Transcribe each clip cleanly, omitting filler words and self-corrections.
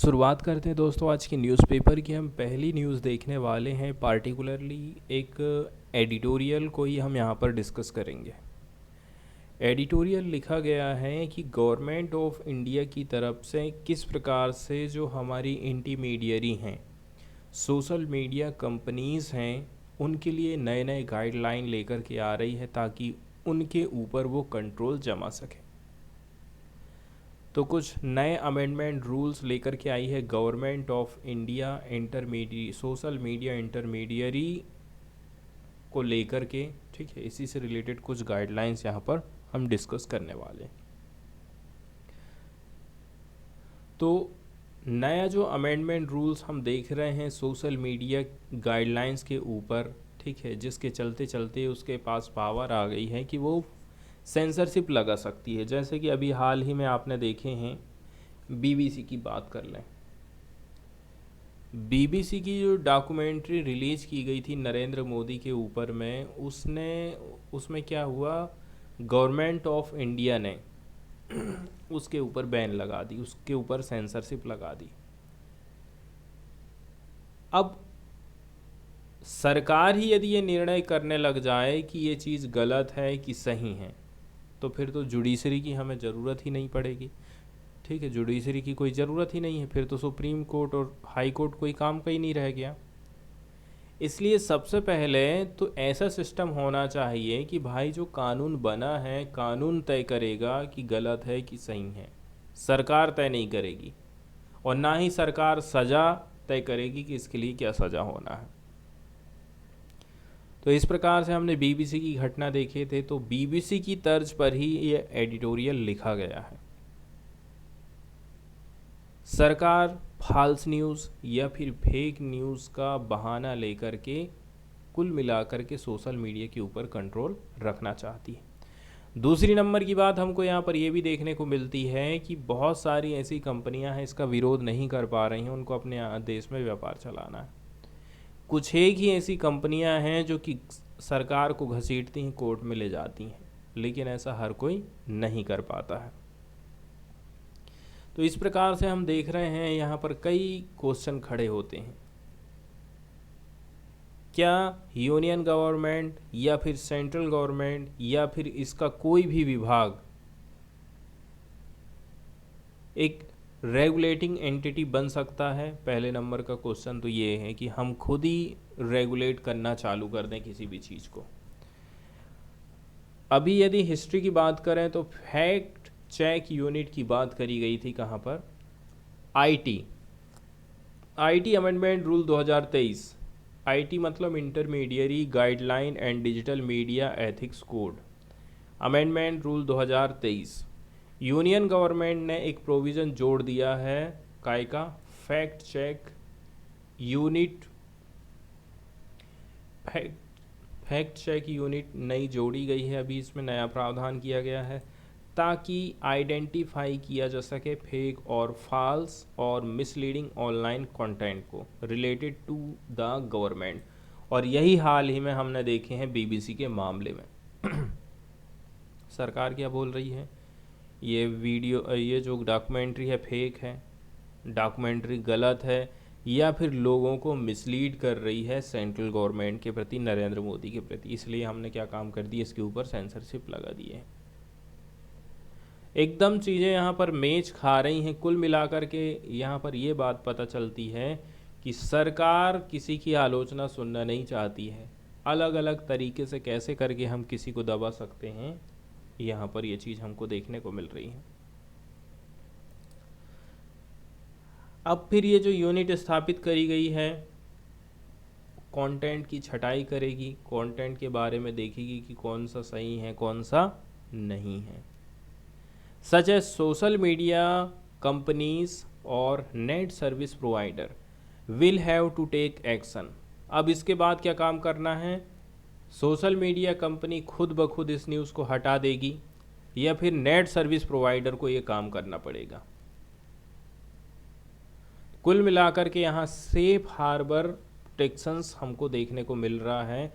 शुरुआत करते हैं दोस्तों आज की न्यूज़पेपर की। हम पहली न्यूज़ देखने वाले हैं, पार्टिकुलरली एक एडिटोरियल को ही हम यहाँ पर डिस्कस करेंगे। एडिटोरियल लिखा गया है कि गवर्नमेंट ऑफ इंडिया की तरफ से किस प्रकार से जो हमारी इंटरमीडियरी हैं, सोशल मीडिया कंपनीज़ हैं, उनके लिए नए नए गाइडलाइन लेकर के आ रही है ताकि उनके ऊपर वो कंट्रोल जमा सके। तो कुछ नए अमेंडमेंट रूल्स लेकर के आई है government of India social media intermediary को लेकर के। ठीक है, इसी से रिलेटेड कुछ गाइडलाइंस यहाँ पर हम डिस्कस करने वाले हैं। तो नया जो अमेंडमेंट रूल्स हम देख रहे हैं सोशल मीडिया गाइडलाइंस के ऊपर, ठीक है, जिसके चलते चलते उसके पास पावर आ गई है कि वो सेंसरशिप लगा सकती है। जैसे कि अभी हाल ही में आपने देखे हैं, बीबीसी की बात कर लें। बीबीसी की जो डॉक्यूमेंट्री रिलीज की गई थी नरेंद्र मोदी के ऊपर में, उसमें क्या हुआ, गवर्नमेंट ऑफ इंडिया ने उसके ऊपर बैन लगा दी, उसके ऊपर सेंसरशिप लगा दी। अब सरकार ही यदि ये निर्णय करने लग जाए कि ये चीज़ गलत है कि सही है, तो फिर तो जुडिशरी की हमें ज़रूरत ही नहीं पड़ेगी। ठीक है, जुडिशरी की कोई ज़रूरत ही नहीं है, फिर तो सुप्रीम कोर्ट और हाई कोर्ट कोई काम का ही नहीं रह गया। इसलिए सबसे पहले तो ऐसा सिस्टम होना चाहिए कि भाई जो कानून बना है, कानून तय करेगा कि गलत है कि सही है, सरकार तय नहीं करेगी। और ना ही सरकार सज़ा तय करेगी कि इसके लिए क्या सज़ा होना है। तो इस प्रकार से हमने बीबीसी की घटना देखे थे, तो बीबीसी की तर्ज पर ही ये एडिटोरियल लिखा गया है। सरकार फॉल्स न्यूज़ या फिर फेक न्यूज़ का बहाना लेकर के कुल मिलाकर के सोशल मीडिया के ऊपर कंट्रोल रखना चाहती है। दूसरी नंबर की बात हमको यहाँ पर यह भी देखने को मिलती है कि बहुत सारी ऐसी कंपनियां हैं इसका विरोध नहीं कर पा रही हैं, उनको अपने देश में व्यापार चलाना है। कुछ एक ही ऐसी कंपनियां हैं जो कि सरकार को घसीटती हैं, कोर्ट में ले जाती हैं, लेकिन ऐसा हर कोई नहीं कर पाता है। तो इस प्रकार से हम देख रहे हैं यहाँ पर कई क्वेश्चन खड़े होते हैं। क्या यूनियन गवर्नमेंट या फिर सेंट्रल गवर्नमेंट या फिर इसका कोई भी विभाग एक रेगुलेटिंग एंटिटी बन सकता है? पहले नंबर का क्वेश्चन तो ये है कि हम खुद ही रेगुलेट करना चालू कर दें किसी भी चीज़ को। अभी यदि हिस्ट्री की बात करें तो फैक्ट चेक यूनिट की बात करी गई थी, कहाँ पर, आईटी अमेंडमेंट रूल 2023। आईटी मतलब intermediary guideline and digital media ethics code, amendment rule 2023। Union government ने एक प्रोविज़न जोड़ दिया है, काय का, fact check unit. Fact check unit नई जोड़ी गई है, अभी इसमें नया प्रावधान किया गया है ताकि आइडेंटिफाई किया जा सके फेक और फॉल्स और मिसलीडिंग ऑनलाइन कंटेंट को रिलेटेड टू द गवर्नमेंट। और यही हाल ही में हमने देखे हैं बीबीसी के मामले में। सरकार क्या बोल रही है, ये जो डॉक्यूमेंट्री है फेक है, डॉक्यूमेंट्री गलत है, या फिर लोगों को मिसलीड कर रही है सेंट्रल गवर्नमेंट के प्रति, नरेंद्र मोदी के प्रति। इसलिए हमने क्या काम कर दिया, इसके ऊपर सेंसरशिप लगा दी है। एकदम चीज़ें यहाँ पर मैच खा रही हैं। कुल मिलाकर के यहाँ पर ये बात पता चलती है कि सरकार किसी की आलोचना सुनना नहीं चाहती है। अलग अलग तरीके से कैसे करके हम किसी को दबा सकते हैं, यहाँ पर ये चीज़ हमको देखने को मिल रही है। अब फिर ये जो यूनिट स्थापित करी गई है, कंटेंट की छटाई करेगी, कंटेंट के बारे में देखेगी कि कौन सा सही है कौन सा नहीं है। Such as social media companies और net service provider will have to take action. अब इसके बाद क्या काम करना है, सोशल मीडिया कंपनी खुद ब खुद इस न्यूज़ को हटा देगी या फिर नेट सर्विस प्रोवाइडर को ये काम करना पड़ेगा। कुल मिलाकर के यहाँ सेफ हार्बर प्रोटेक्शंस हमको देखने को मिल रहा है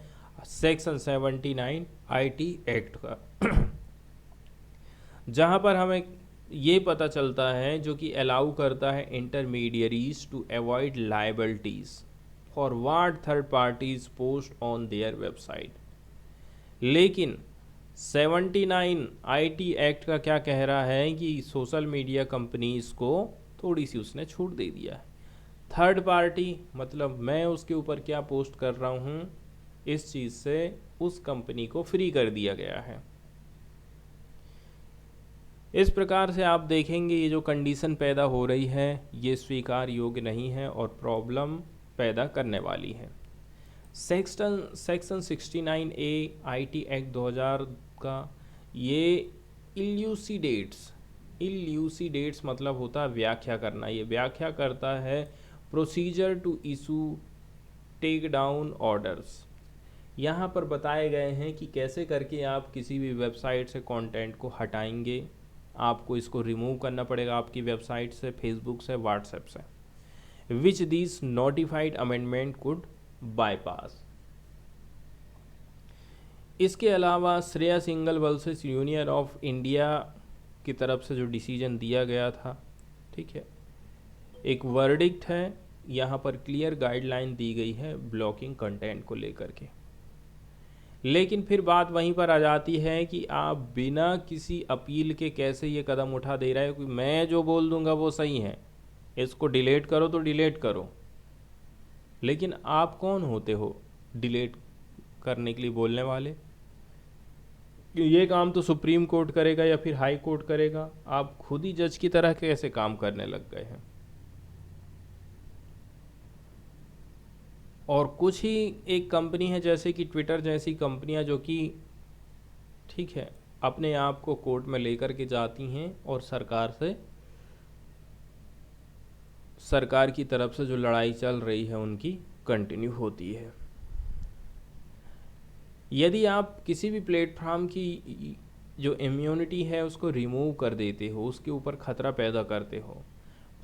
सेक्शन 79 आईटी एक्ट का, जहाँ पर हमें ये पता चलता है, जो कि अलाउ करता है intermediaries to avoid liabilities for what third parties post on their website. लेकिन 79 आईटी एक्ट का क्या कह रहा है कि सोशल मीडिया कंपनीज को थोड़ी सी उसने छूट दे दिया है। थर्ड पार्टी मतलब मैं उसके ऊपर क्या पोस्ट कर रहा हूँ, इस चीज़ से उस कंपनी को फ्री कर दिया गया है। इस प्रकार से आप देखेंगे ये जो कंडीशन पैदा हो रही है ये स्वीकार योग्य नहीं है और प्रॉब्लम पैदा करने वाली है। सेक्शन 69A आईटी एक्ट 2000 का ये इल्यूसिडेट्स मतलब होता है व्याख्या करना। ये व्याख्या करता है procedure to issue take down orders. यहाँ पर बताए गए हैं कि कैसे करके आप किसी भी वेबसाइट से कंटेंट को हटाएंगे। आपको इसको रिमूव करना पड़ेगा आपकी वेबसाइट से, फेसबुक से, व्हाट्सएप से, which this notified amendment could bypass. इसके अलावा Shreya single versus union of India की तरफ से जो डिसीजन दिया गया था, ठीक है, एक वर्डिक्ट है, यहाँ पर क्लियर गाइडलाइन दी गई है ब्लॉकिंग कंटेंट को लेकर के। लेकिन फिर बात वहीं पर आ जाती है कि आप बिना किसी अपील के कैसे ये कदम उठा दे रहे हो कि मैं जो बोल दूंगा वो सही है, इसको डिलीट करो तो डिलीट करो। लेकिन आप कौन होते हो डिलीट करने के लिए बोलने वाले? ये काम तो सुप्रीम कोर्ट करेगा या फिर हाई कोर्ट करेगा, आप खुद ही जज की तरह कैसे काम करने लग गए हैं। और कुछ ही एक कंपनी है जैसे कि ट्विटर जैसी कंपनियां जो कि ठीक है अपने आप को कोर्ट में लेकर के जाती हैं और सरकार की तरफ से जो लड़ाई चल रही है उनकी कंटिन्यू होती है। यदि आप किसी भी प्लेटफॉर्म की जो इम्यूनिटी है उसको रिमूव कर देते हो, उसके ऊपर खतरा पैदा करते हो,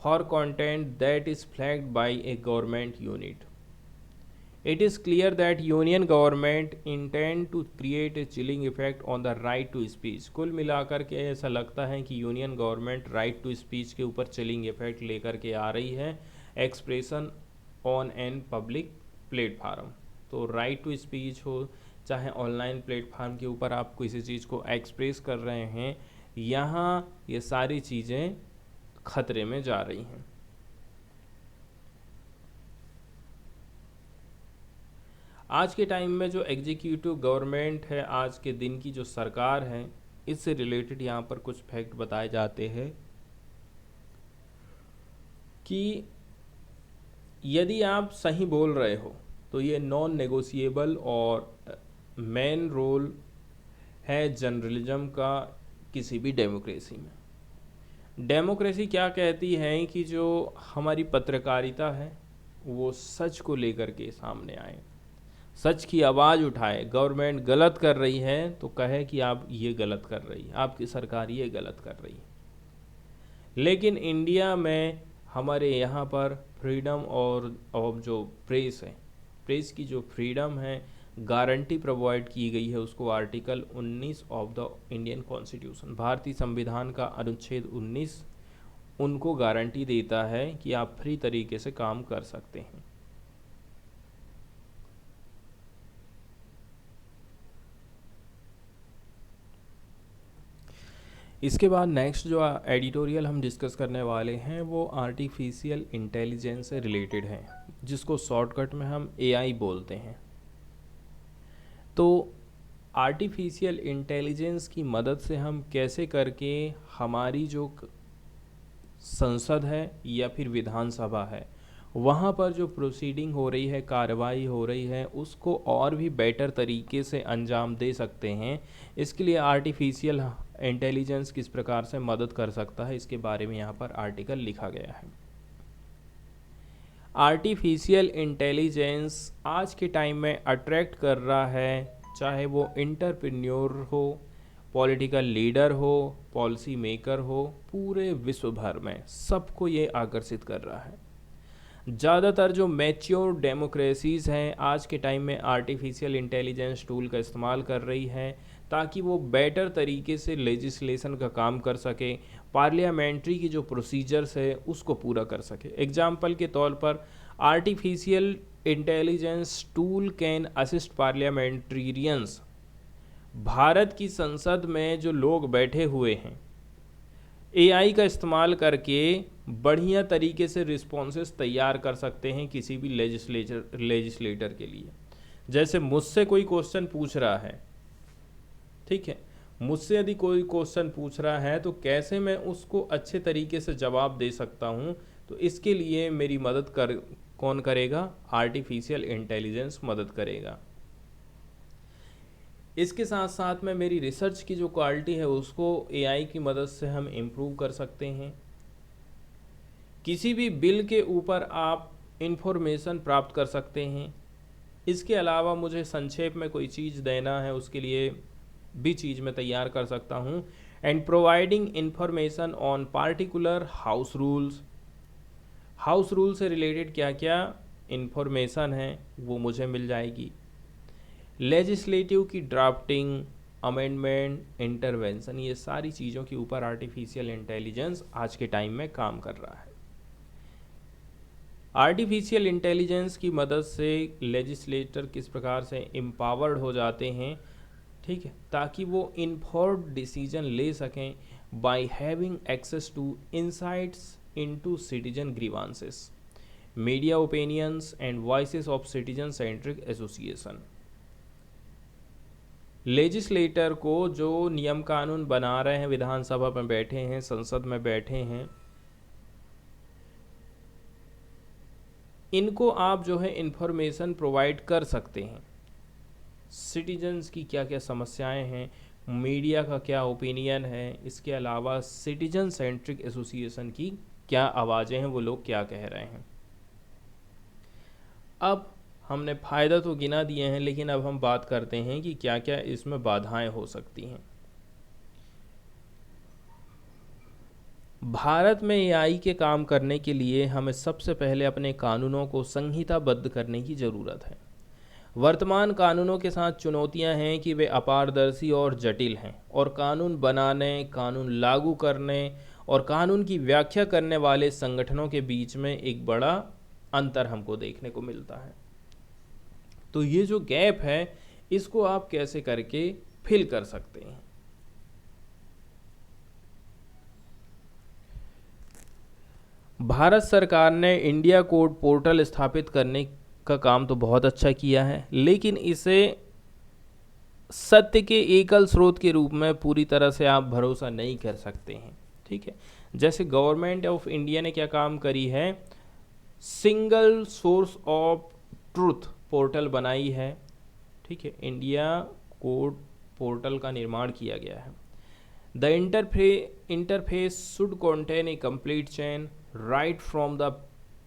for content that is flagged by a government unit, it is clear that union government intend to create a chilling effect on the right to speech। कुल मिलाकर के ऐसा लगता है कि union government right to speech के ऊपर chilling effect लेकर के आ रही है, expression on an public platform. तो राइट टू स्पीच हो चाहे ऑनलाइन प्लेटफार्म के ऊपर आप किसी चीज़ को एक्सप्रेस कर रहे हैं, यहाँ ये सारी चीज़ें खतरे में जा रही हैं। आज के टाइम में जो एग्जीक्यूटिव गवर्नमेंट है, आज के दिन की जो सरकार है, इससे रिलेटेड यहाँ पर कुछ फैक्ट बताए जाते हैं कि यदि आप सही बोल रहे हो तो ये नॉन नेगोशिएबल और मेन रोल है जर्नलिज्म का किसी भी डेमोक्रेसी में। डेमोक्रेसी क्या कहती है कि जो हमारी पत्रकारिता है वो सच को लेकर के सामने आए, सच की आवाज़ उठाए। गवर्नमेंट गलत कर रही है तो कहे कि आप ये गलत कर रही है, आपकी सरकार ये गलत कर रही है। लेकिन इंडिया में हमारे यहाँ पर फ्रीडम और जो प्रेस है, प्रेस की जो फ्रीडम है गारंटी प्रोवाइड की गई है, उसको article 19 of the Indian constitution, भारतीय संविधान का अनुच्छेद 19 उनको गारंटी देता है कि आप फ्री तरीके से काम कर सकते हैं। इसके बाद नेक्स्ट जो एडिटोरियल हम डिस्कस करने वाले हैं वो आर्टिफिशियल इंटेलिजेंस से रिलेटेड है, जिसको शॉर्टकट में हम एआई बोलते हैं। तो आर्टिफिशियल इंटेलिजेंस की मदद से हम कैसे करके हमारी जो संसद है या फिर विधानसभा है वहाँ पर जो प्रोसीडिंग हो रही है, कार्रवाई हो रही है, उसको और भी बेटर तरीके से अंजाम दे सकते हैं। इसके लिए आर्टिफिशियल इंटेलिजेंस किस प्रकार से मदद कर सकता है, इसके बारे में यहाँ पर आर्टिकल लिखा गया है। आर्टिफिशियल इंटेलिजेंस आज के टाइम में अट्रैक्ट कर रहा है, चाहे वो एंटरप्रेन्योर हो, पॉलिटिकल लीडर हो, पॉलिसी मेकर हो, पूरे विश्व भर में सबको ये आकर्षित कर रहा है। ज़्यादातर जो मैच्योर डेमोक्रेसीज़ हैं आज के टाइम में आर्टिफिशियल इंटेलिजेंस टूल का इस्तेमाल कर रही हैं ताकि वो बेटर तरीके से लेजिस्लेशन का काम कर सके, पार्लियामेंट्री की जो प्रोसीजर्स है उसको पूरा कर सके। एग्जाम्पल के तौर पर artificial intelligence tool can assist parliamentarians. Bharat की संसद में जो लोग बैठे हुए हैं एआई का इस्तेमाल करके बढ़िया तरीके से रिस्पॉन्सेस तैयार कर सकते हैं किसी भी लेजिस्लेटर के लिए। जैसे मुझसे कोई क्वेश्चन पूछ रहा है, ठीक है, मुझसे यदि कोई क्वेश्चन पूछ रहा है तो कैसे मैं उसको अच्छे तरीके से जवाब दे सकता हूँ, तो इसके लिए मेरी मदद कौन करेगा? आर्टिफिशियल इंटेलिजेंस मदद करेगा। इसके साथ साथ में मेरी रिसर्च की जो क्वालिटी है उसको एआई की मदद से हम इम्प्रूव कर सकते हैं। किसी भी बिल के ऊपर आप इंफॉर्मेशन प्राप्त कर सकते हैं। इसके अलावा मुझे संक्षेप में कोई चीज़ देना है उसके लिए भी चीज़ मैं तैयार कर सकता हूँ। And providing information on particular house rules. House rule से रिलेटेड क्या क्या इंफॉर्मेशन है वो मुझे मिल जाएगी। लेजिस्लेटिव की ड्राफ्टिंग, अमेंडमेंट, इंटरवेंशन, ये सारी चीज़ों के ऊपर आर्टिफिशियल इंटेलिजेंस आज के टाइम में काम कर रहा है। आर्टिफिशियल इंटेलिजेंस की मदद से लेजिस्लेटर किस प्रकार से एम्पावर्ड हो जाते हैं, ठीक है, ताकि वो इन्फॉर्म्ड डिसीजन ले सकें by having access to insights into citizen grievances, media opinions and voices of citizen centric association. Legislator को जो नियम कानून बना रहे हैं, विधानसभा में बैठे हैं, संसद में बैठे हैं, इनको आप जो है इन्फॉर्मेशन प्रोवाइड कर सकते हैं। सिटीजन्स की क्या क्या समस्याएं हैं, मीडिया का क्या ओपिनियन है, इसके अलावा सिटीजन सेंट्रिक एसोसिएशन की क्या आवाज़ें हैं, वो लोग क्या कह रहे हैं। अब हमने फ़ायदा तो गिना दिए हैं, लेकिन अब हम बात करते हैं कि क्या क्या इसमें बाधाएं हो सकती हैं। भारत में एआई के काम करने के लिए हमें सबसे पहले अपने कानूनों को संहिताबद्ध करने की ज़रूरत है। वर्तमान कानूनों के साथ चुनौतियां हैं कि वे अपारदर्शी और जटिल हैं, और कानून बनाने, कानून लागू करने और कानून की व्याख्या करने वाले संगठनों के बीच में एक बड़ा अंतर हमको देखने को मिलता है। तो ये जो गैप है इसको आप कैसे करके फिल कर सकते हैं। भारत सरकार ने इंडिया कोड पोर्टल स्थापित करने का काम तो बहुत अच्छा किया है, लेकिन इसे सत्य के एकल स्रोत के रूप में पूरी तरह से आप भरोसा नहीं कर सकते हैं, ठीक है। जैसे गवर्नमेंट ऑफ इंडिया ने क्या काम करी है, single source of truth portal बनाई है, ठीक है, इंडिया कोड पोर्टल का निर्माण किया गया है। The interface should contain a complete chain right from the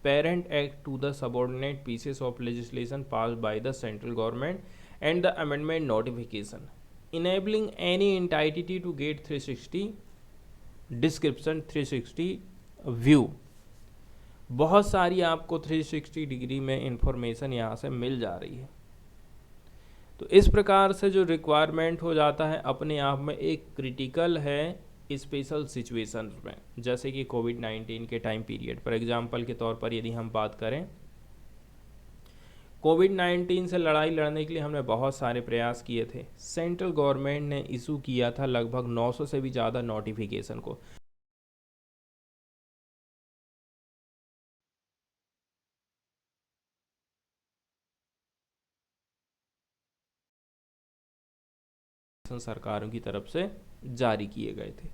parent act to the subordinate pieces of legislation passed by the central government and the amendment notification, enabling any entity to get 360 description, 360 view। बहुत सारी आपको 360 degree में information यहाँ से मिल जा रही है। तो इस प्रकार से जो रिक्वायरमेंट हो जाता है अपने आप में एक क्रिटिकल है स्पेशल सिचुएशंस में, जैसे कि कोविड-19 के टाइम पीरियड पर एग्जांपल के तौर पर यदि हम बात करें, कोविड-19 से लड़ाई लड़ने के लिए हमने बहुत सारे प्रयास किए थे। सेंट्रल गवर्नमेंट ने इशू किया था लगभग 900 से भी ज़्यादा नोटिफिकेशन को। सरकारों की तरफ से जारी किए गए थे।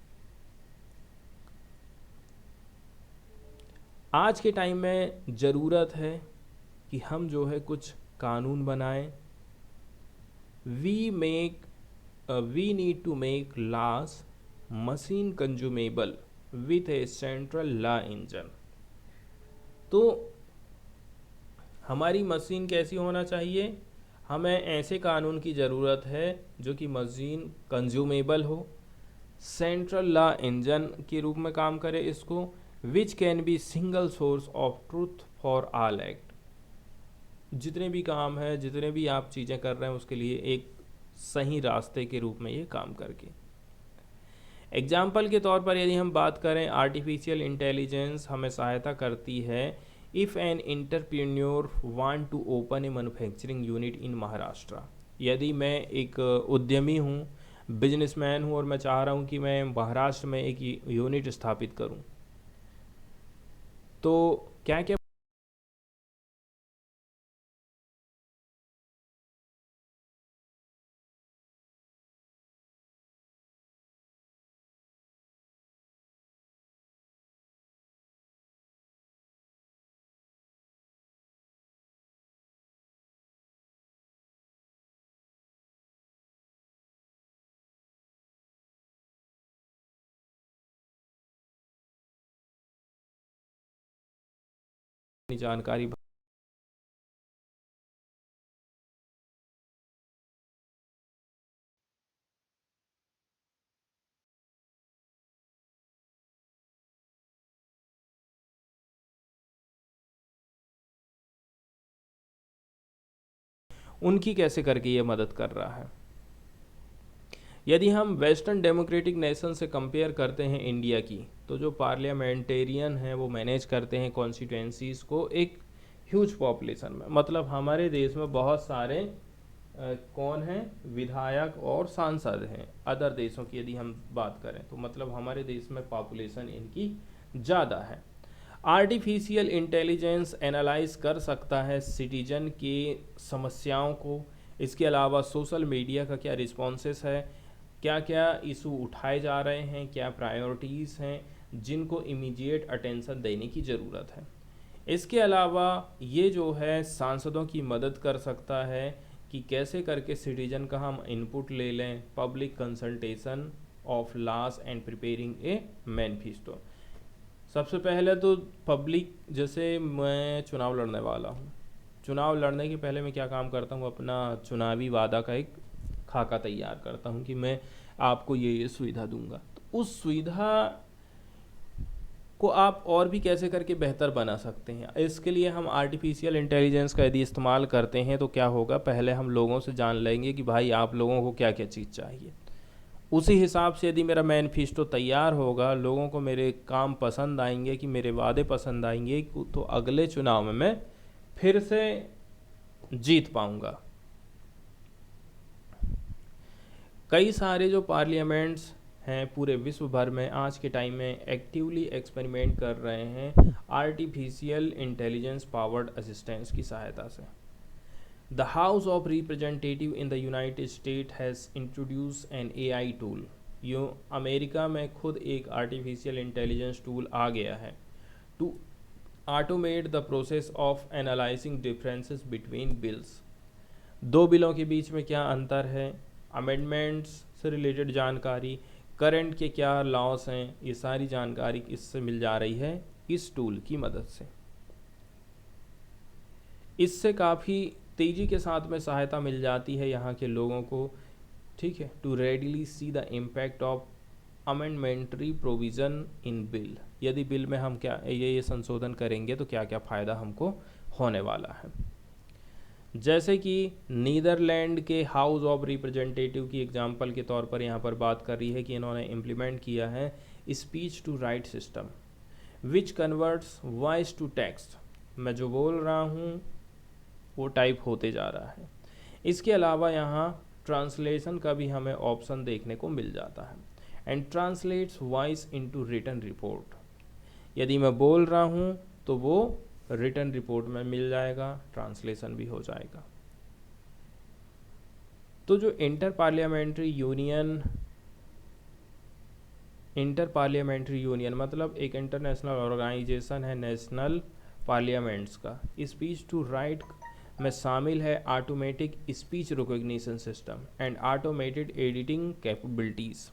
आज के टाइम में ज़रूरत है कि हम जो है कुछ कानून बनाएं। We need to make laws machine consumable with a central law engine. तो हमारी मशीन कैसी होना चाहिए, हमें ऐसे कानून की ज़रूरत है जो कि मशीन कंज्यूमेबल हो, सेंट्रल लॉ इंजन के रूप में काम करे इसको, which can be single source of truth for all act. जितने भी काम है, जितने भी आप चीज़ें कर रहे हैं उसके लिए एक सही रास्ते के रूप में ये काम करके। एग्जाम्पल के तौर पर यदि हम बात करें, आर्टिफिशियल इंटेलिजेंस हमें सहायता करती है if an entrepreneur want to open a manufacturing unit in Maharashtra. यदि मैं एक उद्यमी हूँ, बिजनेसमैन हूँ और मैं चाह रहा हूँ कि मैं महाराष्ट्र में एक यूनिट स्थापित करूँ, तो क्या क्या जानकारी उनकी कैसे करके ये मदद कर रहा है। यदि हम वेस्टर्न डेमोक्रेटिक नेशन से कंपेयर करते हैं इंडिया की, तो जो पार्लियामेंटेरियन हैं वो मैनेज करते हैं कॉन्स्टिट्यूंसीज़ को एक ह्यूज पॉपुलेशन में। मतलब हमारे देश में बहुत सारे कौन हैं, विधायक और सांसद हैं। अदर देशों की यदि हम बात करें तो मतलब हमारे देश में पॉपुलेशन इनकी ज़्यादा है। आर्टिफिशियल इंटेलिजेंस एनालाइज कर सकता है सिटीजन की समस्याओं को। इसके अलावा सोशल मीडिया का क्या रिस्पॉन्सेस है, क्या क्या इशू उठाए जा रहे हैं, क्या प्रायोरिटीज़ हैं जिनको इमीडिएट अटेंशन देने की ज़रूरत है। इसके अलावा ये जो है सांसदों की मदद कर सकता है कि कैसे करके सिटीजन का हम इनपुट ले लें, public consultation of loss and preparing A manifesto. सबसे पहले तो पब्लिक, जैसे मैं चुनाव लड़ने वाला हूँ, चुनाव लड़ने के पहले मैं क्या काम करता हूँ, अपना चुनावी वादा का एक खाका तैयार करता हूँ कि मैं आपको ये सुविधा दूंगा। तो उस सुविधा को आप और भी कैसे करके बेहतर बना सकते हैं, इसके लिए हम आर्टिफिशियल इंटेलिजेंस का यदि इस्तेमाल करते हैं तो क्या होगा, पहले हम लोगों से जान लेंगे कि भाई आप लोगों को क्या क्या चीज़ चाहिए। उसी हिसाब से यदि मेरा मैनिफेस्टो तैयार होगा, लोगों को मेरे काम पसंद आएंगे, कि मेरे वादे पसंद आएंगे, तो अगले चुनाव में मैं फिर से जीत पाऊंगा। कई सारे जो पार्लियामेंट्स हैं पूरे विश्व भर में आज के टाइम में एक्टिवली एक्सपेरिमेंट कर रहे हैं आर्टिफिशियल इंटेलिजेंस पावर्ड असिस्टेंस की सहायता से। The House of Representative in the United State has introduce an AI tool. यो अमेरिका में खुद एक आर्टिफिशियल इंटेलिजेंस टूल आ गया है to automate the process of analysing differences between bills. दो बिलों के बीच में क्या अंतर है, अमेंडमेंट्स से रिलेटेड जानकारी, करंट के क्या लॉस हैं, ये सारी जानकारी इससे मिल जा रही है इस टूल की मदद से। इससे काफ़ी तेज़ी के साथ में सहायता मिल जाती है यहाँ के लोगों को, ठीक है, to readily see the impact of amendatory provision in bill. यदि बिल में हम क्या ये संशोधन करेंगे तो क्या क्या फ़ायदा हमको होने वाला है। जैसे कि नीदरलैंड के हाउस ऑफ रिप्रेजेंटेटिव की एग्जांपल के तौर पर यहाँ पर बात कर रही है कि इन्होंने इम्प्लीमेंट किया है speech to write system which converts voice to text. मैं जो बोल रहा हूँ वो टाइप होते जा रहा है। इसके अलावा यहाँ ट्रांसलेशन का भी हमें ऑप्शन देखने को मिल जाता है। And translates voice into written report. यदि मैं बोल रहा हूँ तो वो रिटन रिपोर्ट में मिल जाएगा, ट्रांसलेशन भी हो जाएगा। तो जो इंटर पार्लियामेंट्री यूनियन मतलब एक इंटरनेशनल ऑर्गेनाइजेशन है नेशनल पार्लियामेंट्स का, स्पीच टू राइट में शामिल है automatic speech recognition system and automated editing capabilities,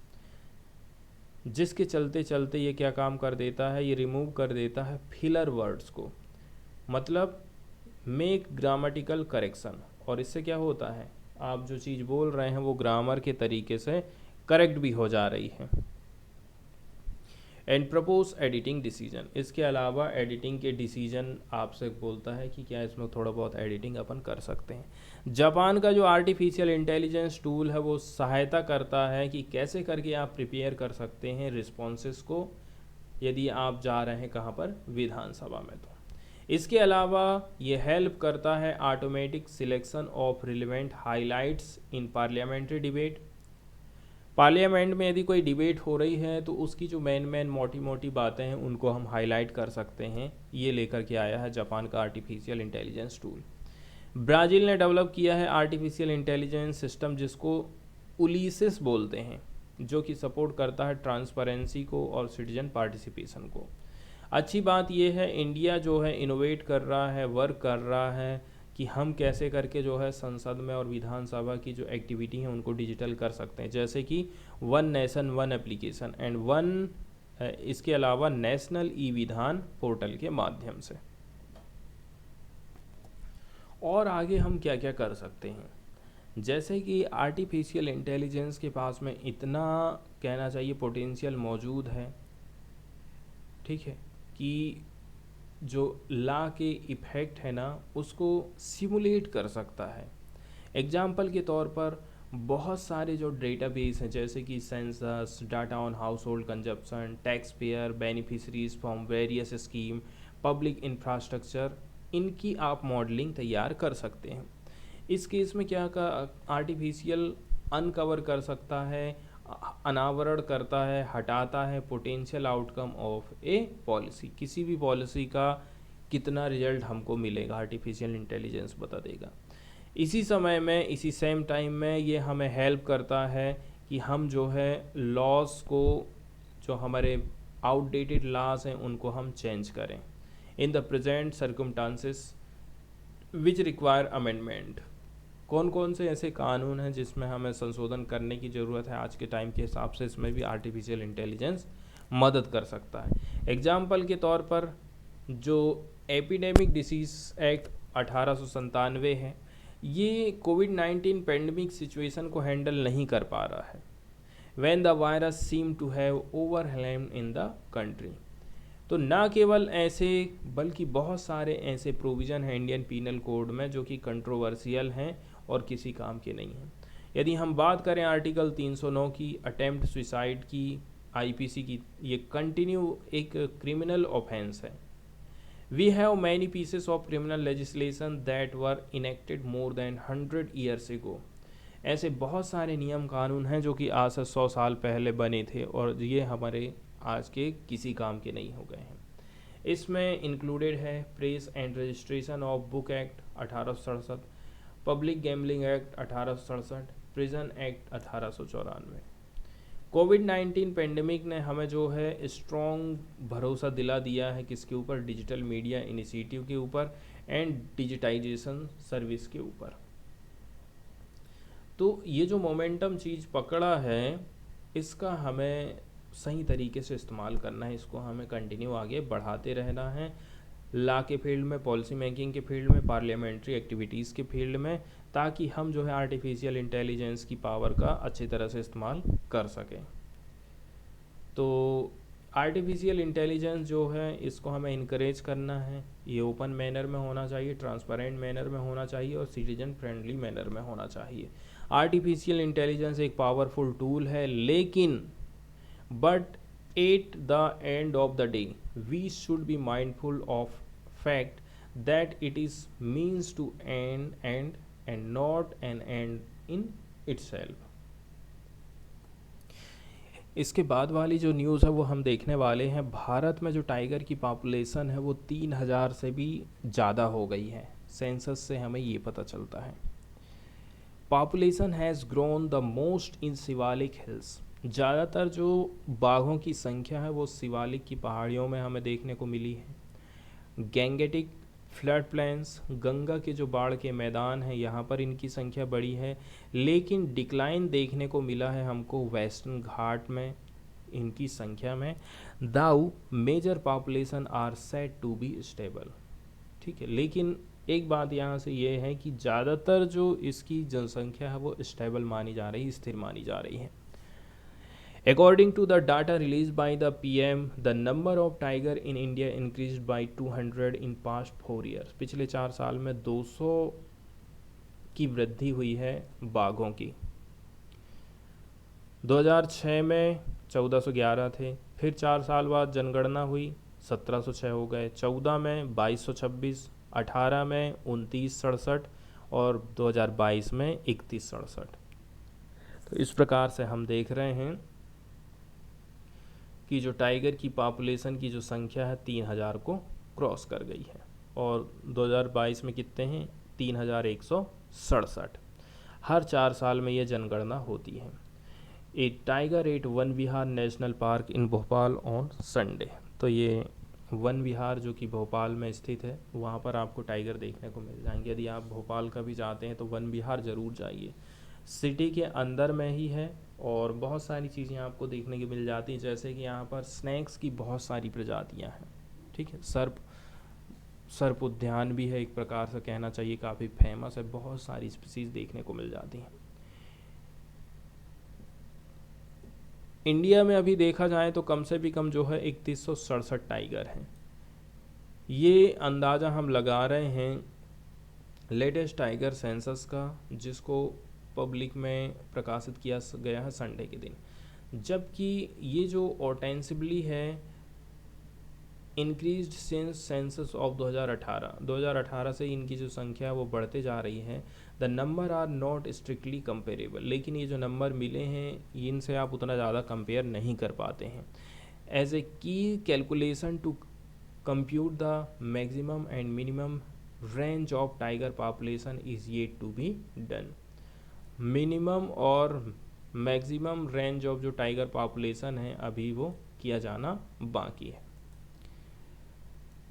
जिसके चलते चलते ये क्या काम कर देता है, ये रिमूव कर देता है फिलर वर्ड्स को, मतलब मेक ग्रामेटिकल करेक्शन। और इससे क्या होता है, आप जो चीज़ बोल रहे हैं वो ग्रामर के तरीके से करेक्ट भी हो जा रही है। एंड प्रपोज एडिटिंग डिसीजन, इसके अलावा एडिटिंग के डिसीजन आपसे बोलता है कि क्या इसमें थोड़ा बहुत एडिटिंग अपन कर सकते हैं। जापान का जो आर्टिफिशियल इंटेलिजेंस टूल है वो सहायता करता है कि कैसे करके आप प्रिपेयर कर सकते हैं रिस्पॉन्सेस को यदि आप जा रहे हैं कहाँ पर, विधानसभा में। तो इसके अलावा ये हेल्प करता है automatic selection of relevant highlights in parliamentary debate. Parliament में यदि कोई डिबेट हो रही है तो उसकी जो मेन मोटी मोटी बातें हैं उनको हम हाईलाइट कर सकते हैं। ये लेकर के आया है जापान का आर्टिफिशियल इंटेलिजेंस टूल। ब्राज़ील ने डेवलप किया है आर्टिफिशियल इंटेलिजेंस सिस्टम जिसको उलिसिस बोलते हैं, जो कि सपोर्ट करता है ट्रांसपेरेंसी को और सिटीजन पार्टिसिपेशन को। अच्छी बात यह है इंडिया जो है इनोवेट कर रहा है, वर्क कर रहा है कि हम कैसे करके जो है संसद में और विधानसभा की जो एक्टिविटी हैं उनको डिजिटल कर सकते हैं, जैसे कि one nation one application and one, इसके अलावा नेशनल ई विधान पोर्टल के माध्यम से। और आगे हम क्या क्या कर सकते हैं, जैसे कि आर्टिफिशियल इंटेलिजेंस के पास में इतना कहना चाहिए पोटेंशियल मौजूद है, ठीक है, कि जो लॉ के इफ़ेक्ट है ना उसको सिमुलेट कर सकता है। एग्जाम्पल के तौर पर बहुत सारे जो डेटाबेस हैं जैसे कि census, data on house hold consumption, tax payer, beneficiaries from various scheme, public infrastructure, इनकी आप मॉडलिंग तैयार कर सकते हैं। इस केस में क्या का आर्टिफिशियल अनकवर कर सकता है, अनावरण करता है, हटाता है potential outcome of A policy. किसी भी पॉलिसी का कितना रिजल्ट हमको मिलेगा आर्टिफिशियल इंटेलिजेंस बता देगा। इसी समय में, इसी सेम टाइम में ये हमें हेल्प करता है कि हम जो है लॉस को, जो हमारे आउटडेटेड लॉस हैं उनको हम चेंज करें in the present circumstances which require amendment. कौन कौन से ऐसे कानून हैं जिसमें हमें संशोधन करने की ज़रूरत है आज के टाइम के हिसाब से, इसमें भी आर्टिफिशियल इंटेलिजेंस मदद कर सकता है। एग्जाम्पल के तौर पर जो एपिडेमिक डिसीज़ एक्ट 1897 है, ये कोविड-19 पेंडेमिक सिचुएशन को हैंडल नहीं कर पा रहा है when the virus seem to have overwhelmed in the country. तो ना केवल ऐसे बल्कि बहुत सारे ऐसे प्रोविज़न हैं इंडियन पीनल कोड में जो कि कंट्रोवर्शियल हैं और किसी काम के नहीं हैं। यदि हम बात करें आर्टिकल 309 की, अटेम्प्ट सुसाइड की, आईपीसी की, ये कंटिन्यू एक क्रिमिनल ऑफेंस है। We have many pieces of criminal legislation that were enacted more than 100 years ago. ऐसे बहुत सारे नियम कानून हैं जो कि आज से 100 साल पहले बने थे और ये हमारे आज के किसी काम के नहीं हो गए हैं। इसमें इंक्लूडेड है press and registration of book act 1867, public gambling act 1867, prison act 1894। Covid pandemic ने हमें जो है स्ट्रॉन्ग भरोसा दिला दिया है किसके ऊपर, डिजिटल मीडिया इनिशिएटिव के ऊपर एंड डिजिटाइजेशन सर्विस के ऊपर। तो ये जो मोमेंटम चीज़ पकड़ा है इसका हमें सही तरीके से इस्तेमाल करना है, इसको हमें कंटिन्यू आगे बढ़ाते रहना है, लॉ के फील्ड में, पॉलिसी मेकिंग के फील्ड में, पार्लियामेंट्री एक्टिविटीज़ के फील्ड में, ताकि हम जो है आर्टिफिशियल इंटेलिजेंस की पावर का अच्छी तरह से इस्तेमाल कर सकें। तो आर्टिफिशियल इंटेलिजेंस जो है इसको हमें इनकरेज करना है, ये ओपन मैनर में होना चाहिए, ट्रांसपेरेंट मैनर में होना चाहिए और सिटीजन फ्रेंडली मैनर में होना चाहिए। आर्टिफिशियल इंटेलिजेंस एक पावरफुल टूल है, लेकिन but at the end of the day we should be mindful of fact that it is means to end and not an end in itself। इसके बाद वाली जो न्यूज़ है वो हम देखने वाले हैं। भारत में जो टाइगर की पॉपुलेशन है वो 3000 से भी ज़्यादा हो गई है, सेंसस से हमें ये पता चलता है। Population has grown the most in Shivalik hills. ज़्यादातर जो बाघों की संख्या है वो शिवालिक की पहाड़ियों में हमें देखने को मिली है। गैंगेटिक फ्लड प्लेन्स, गंगा के जो बाढ़ के मैदान हैं यहाँ पर इनकी संख्या बड़ी है, लेकिन डिक्लाइन देखने को मिला है हमको वेस्टर्न घाट में इनकी संख्या में। Though major population are said to be stable, ठीक है, लेकिन एक बात यहाँ से ये है कि ज़्यादातर जो इसकी जनसंख्या है वो स्टेबल मानी जा रही, स्थिर मानी जा रही है। According to the data released by the PM, the number of tiger in India increased by 200 in past 4 years. पिछले 4 साल में 200 की वृद्धि हुई है बाघों की। 2006 में 1411 थे, फिर 4 साल बाद जनगणना हुई, 1706 हो गए, 14 में 2226, 18 में 2967 और 2022 में 3167। तो इस प्रकार से हम देख रहे हैं कि जो टाइगर की पॉपुलेशन की जो संख्या है 3000 को क्रॉस कर गई है और 2022 में कितने हैं 3167। हर 4 साल में ये जनगणना होती है। A tiger at Van Vihar national park in Bhopal on Sunday. तो ये वन विहार जो कि भोपाल में स्थित है, वहाँ पर आपको टाइगर देखने को मिल जाएंगे। यदि आप भोपाल का भी जाते हैं तो वन विहार ज़रूर जाइए। सिटी के अंदर में ही है और बहुत सारी चीज़ें आपको देखने की मिल जाती हैं, जैसे कि यहाँ पर स्नैक्स की बहुत सारी प्रजातियाँ हैं। ठीक है, सर्प उद्यान भी है, एक प्रकार से कहना चाहिए काफ़ी फेमस है, बहुत सारी स्पीसीज देखने को मिल जाती हैं। इंडिया में अभी देखा जाए तो कम से भी कम जो है 3167 टाइगर हैं। ये अंदाज़ा हम लगा रहे हैं लेटेस्ट टाइगर सेंसस का, जिसको पब्लिक में प्रकाशित किया गया है संडे के दिन। जबकि ये जो ऑटेंसिबली है इंक्रीज्ड सिंस सेंसस ऑफ 2018 से इनकी जो संख्या वो बढ़ते जा रही है। The number are not strictly comparable, लेकिन ये जो नंबर मिले हैं इनसे आप उतना ज़्यादा कंपेयर नहीं कर पाते हैं। As a key calculation to compute the maximum and minimum range of tiger population is yet to be done. Minimum और मैक्सिमम रेंज ऑफ जो टाइगर पॉपुलेशन है अभी वो किया जाना बाकी है।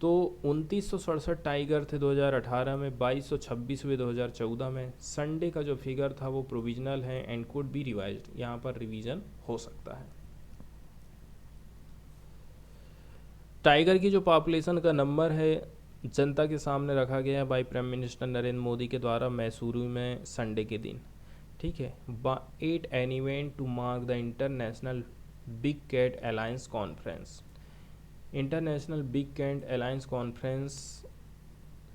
तो 2967 टाइगर थे 2018 में, 2226 हुए 2014 में। संडे का जो फिगर था वो प्रोविजनल है एंड कुड बी रिवाइज्ड, यहाँ पर रिवीजन हो सकता है। टाइगर की जो पॉपुलेशन का नंबर है जनता के सामने रखा गया है by prime minister Narendra Modi के द्वारा मैसूरू में संडे के दिन। ठीक है, 8 an event to mark the International Big Cat Alliance Conference. International Big Cat Alliance Conference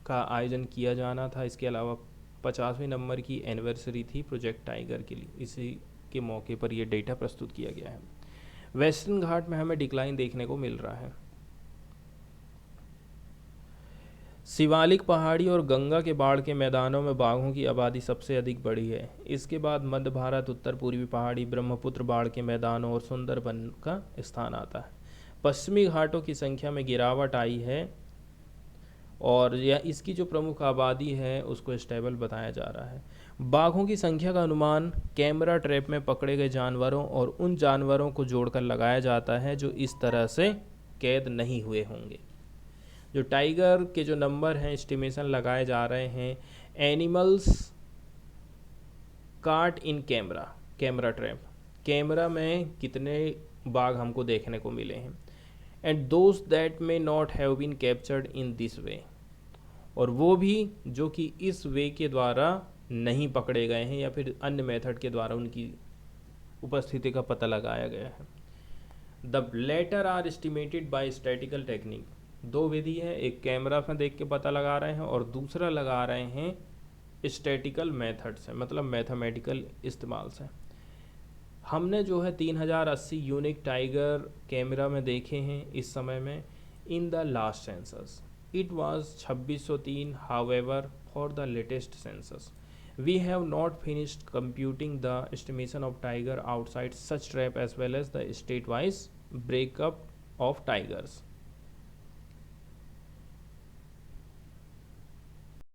का आयोजन किया जाना था। इसके अलावा 50वें नंबर की एनिवर्सरी थी प्रोजेक्ट टाइगर के लिए, इसी के मौके पर यह डेटा प्रस्तुत किया गया है। वेस्टर्न घाट में हमें डिक्लाइन देखने को मिल रहा है। शिवालिक पहाड़ी और गंगा के बाढ़ के मैदानों में बाघों की आबादी सबसे अधिक बढ़ी है। इसके बाद मध्य भारत, उत्तर पूर्वी पहाड़ी, ब्रह्मपुत्र बाढ़ के मैदानों और सुंदरबन का स्थान आता है। पश्चिमी घाटों की संख्या में गिरावट आई है और यह इसकी जो प्रमुख आबादी है उसको स्टेबल बताया जा रहा है। बाघों की संख्या का अनुमान कैमरा ट्रैप में पकड़े गए जानवरों और उन जानवरों को जोड़कर लगाया जाता है जो इस तरह से कैद नहीं हुए होंगे। जो टाइगर के जो नंबर हैं एस्टिमेशन लगाए जा रहे हैं एनिमल्स काट इन कैमरा ट्रैप, कैमरा में कितने बाघ हमको देखने को मिले हैं, and those that may not have been captured in this way, और वो भी जो कि इस वे के द्वारा नहीं पकड़े गए हैं या फिर अन्य मेथड के द्वारा उनकी उपस्थिति का पता लगाया गया है। The latter are estimated by statical technique. दो विधि है, एक कैमरा में देख के पता लगा रहे हैं और दूसरा लगा रहे हैं स्टैटिकल मेथड से, मतलब मैथमेटिकल इस्तेमाल से। हमने जो है 3080 यूनिक टाइगर कैमरा में देखे हैं इस समय में in the last census. It was 2603 however for the latest census we have not finished computing the estimation of tiger outside such trap as well as the state wise breakup of tigers.